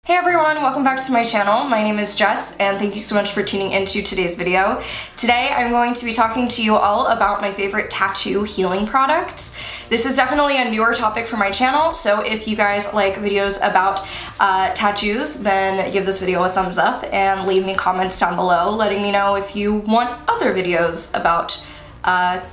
Hey everyone, welcome back to my channel. My name is Jess and thank you so much for tuning into today's video. Today I'm going to be talking to you all about my favorite tattoo healing products. This is definitely a newer topic for my channel, so if you guys like videos about tattoos, then give this video a thumbs up and leave me comments down below letting me know if you want other videos about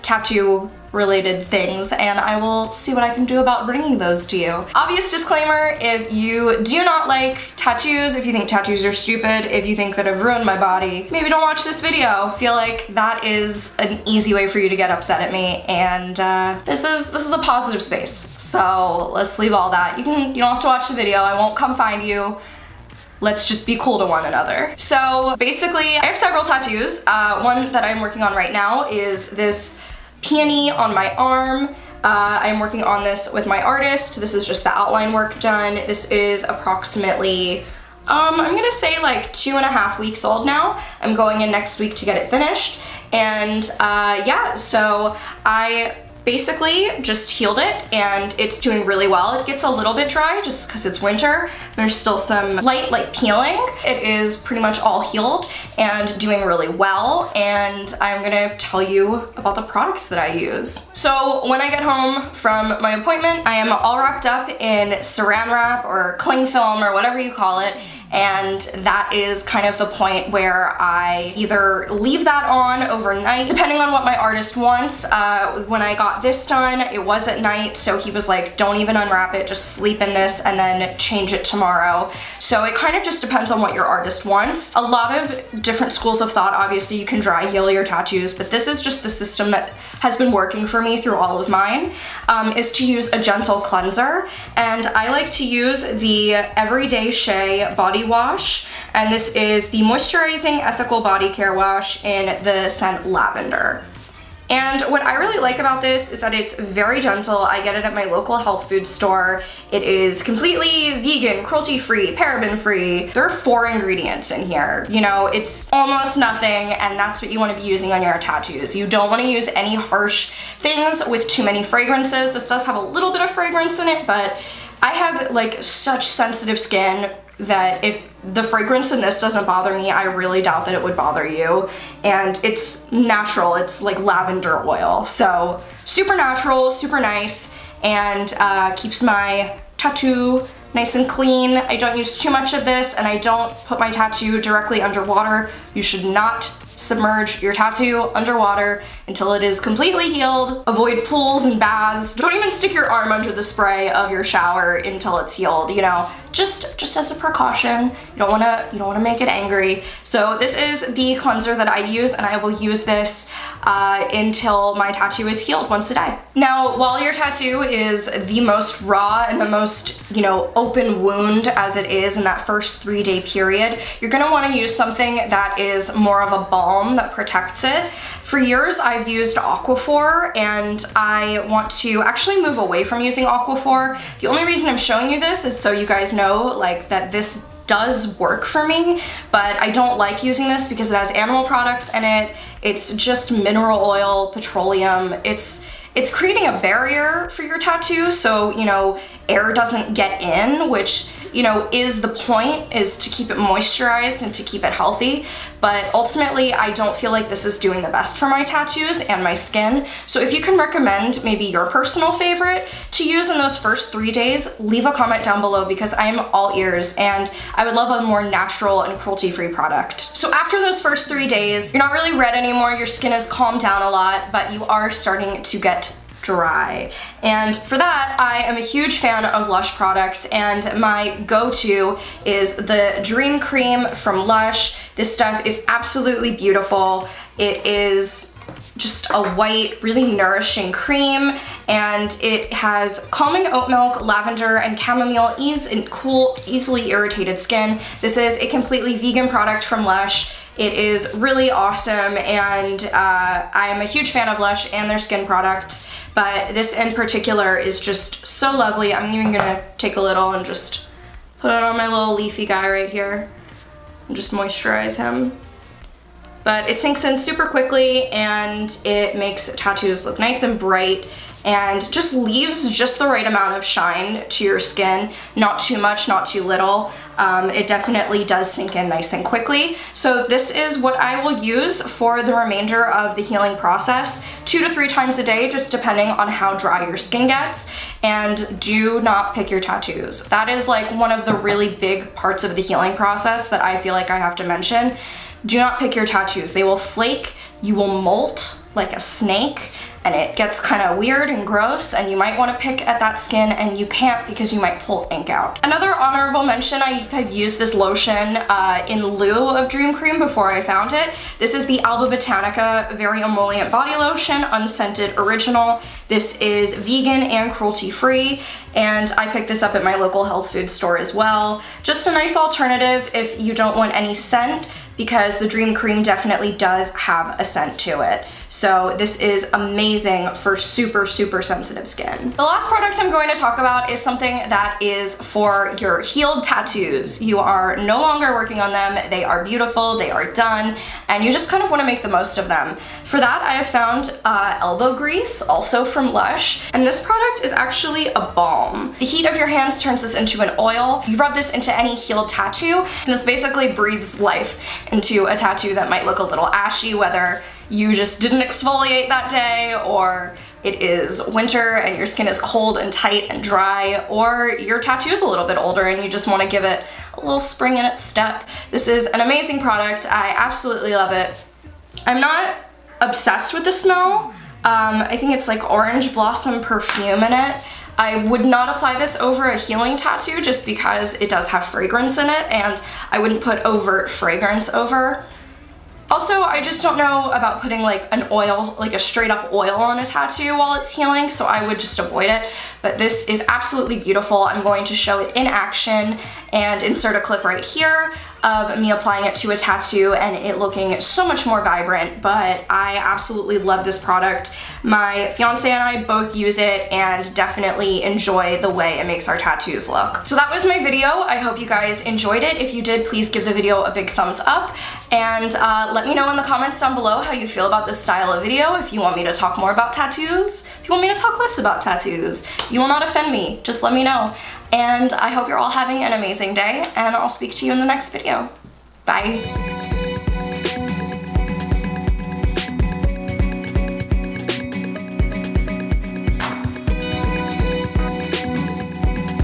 tattoo related things, and I will see what I can do about bringing those to you. Obvious disclaimer, if you do not like tattoos, if you think tattoos are stupid, if you think that I've ruined my body, maybe don't watch this video. Feel like that is an easy way for you to get upset at me, and this is a positive space. So let's leave all that. You don't have to watch the video, I won't come find you. Let's just be cool to one another. So basically, I have several tattoos. One that I'm working on right now is this peony on my arm. I'm working on this with my artist. This is just the outline work done. This is approximately, I'm gonna say like 2.5 weeks old now. I'm going in next week to get it finished. And yeah, so I basically just healed it and it's doing really well. It gets a little bit dry just because it's winter. There's still some light peeling. It is pretty much all healed and doing really well, and I'm gonna tell you about the products that I use. So when I get home from my appointment, I am all wrapped up in saran wrap or cling film or whatever you call it, and that is kind of the point where I either leave that on overnight, depending on what my artist wants. When I got this done, it was at night, so he was like, don't even unwrap it, just sleep in this and then change it tomorrow. So it kind of just depends on what your artist wants. A lot of different schools of thought, obviously you can dry heal your tattoos, but this is just the system that has been working for me through all of mine, is to use a gentle cleanser. And I like to use the Everyday SHEA body wash, and this is the moisturizing ethical body care wash in the scent lavender. And what I really like about this is that it's very gentle. I get it at my local health food store. It is completely vegan, cruelty-free, paraben-free. There are 4 ingredients in here. You know, it's almost nothing, and that's what you want to be using on your tattoos. You don't want to use any harsh things with too many fragrances. This does have a little bit of fragrance in it, but I have like such sensitive skin that if the fragrance in this doesn't bother me, I really doubt that it would bother you. And it's natural, it's like lavender oil. So super natural, super nice, and keeps my tattoo nice and clean. I don't use too much of this, and I don't put my tattoo directly underwater. You should not submerge your tattoo underwater until it is completely healed. Avoid pools and baths. Don't even stick your arm under the spray of your shower until it's healed, you know, just as a precaution. You don't wanna make it angry. So this is the cleanser that I use, and I will use this until my tattoo is healed once a day. Now, while your tattoo is the most raw and the most, you know, open wound as it is in that first 3-day period, you're gonna wanna use something that is more of a balm that protects it. For years, I've used Aquaphor, and I want to actually move away from using Aquaphor. The only reason I'm showing you this is so you guys know, like, that this does work for me, but I don't like using this because it has animal products in it. It's just mineral oil, petroleum. It's creating a barrier for your tattoo, so, you know, air doesn't get in, which, you know, is the point, is to keep it moisturized and to keep it healthy. But ultimately, I don't feel like this is doing the best for my tattoos and my skin. So if you can recommend maybe your personal favorite to use in those first 3 days, leave a comment down below because I am all ears, and I would love a more natural and cruelty-free product. So after those first 3 days, you're not really red anymore, your skin has calmed down a lot, but you are starting to get dry. And for that, I am a huge fan of LUSH products, and my go-to is the Dream Cream from LUSH. This stuff is absolutely beautiful. It is just a white, really nourishing cream, and it has calming oat milk, lavender, and chamomile ease in cool, easily irritated skin. This is a completely vegan product from LUSH. It is really awesome, and I am a huge fan of LUSH and their skin products, but this in particular is just so lovely. I'm even gonna take a little and just put it on my little leafy guy right here and just moisturize him. But it sinks in super quickly, and it makes tattoos look nice and bright and just leaves just the right amount of shine to your skin. Not too much, not too little. It definitely does sink in nice and quickly. So this is what I will use for the remainder of the healing process, 2 to 3 times a day, just depending on how dry your skin gets. And do not pick your tattoos. That is like one of the really big parts of the healing process that I feel like I have to mention. Do not pick your tattoos. They will flake, you will molt like a snake, and it gets kind of weird and gross, and you might want to pick at that skin, and you can't because you might pull ink out. Another honorable mention, I've used this lotion in lieu of Dream Cream before I found it. This is the ALBA Botanica Very Emollient Body Lotion, unscented original. This is vegan and cruelty-free, and I picked this up at my local health food store as well. Just a nice alternative if you don't want any scent, because the Dream Cream definitely does have a scent to it. So this is amazing for super, super sensitive skin. The last product I'm going to talk about is something that is for your healed tattoos. You are no longer working on them, they are beautiful, they are done, and you just kind of want to make the most of them. For that, I have found elbow grease, also from LUSH, and this product is actually a balm. The heat of your hands turns this into an oil. You rub this into any healed tattoo, and this basically breathes life into a tattoo that might look a little ashy, whether you just didn't exfoliate that day, or it is winter and your skin is cold and tight and dry, or your tattoo is a little bit older and you just want to give it a little spring in its step. This is an amazing product. I absolutely love it. I'm not obsessed with the smell. I think it's like orange blossom perfume in it. I would not apply this over a healing tattoo just because it does have fragrance in it, and I wouldn't put overt fragrance over. Also, I just don't know about putting like an oil, like a straight up oil on a tattoo while it's healing, so I would just avoid it. But this is absolutely beautiful. I'm going to show it in action and insert a clip right here of me applying it to a tattoo and it looking so much more vibrant, but I absolutely love this product. My fiance and I both use it and definitely enjoy the way it makes our tattoos look. So that was my video. I hope you guys enjoyed it. If you did, please give the video a big thumbs up, and let me know in the comments down below how you feel about this style of video. If you want me to talk more about tattoos, if you want me to talk less about tattoos, you will not offend me. Just let me know. And I hope you're all having an amazing day, and I'll speak to you in the next video. Bye.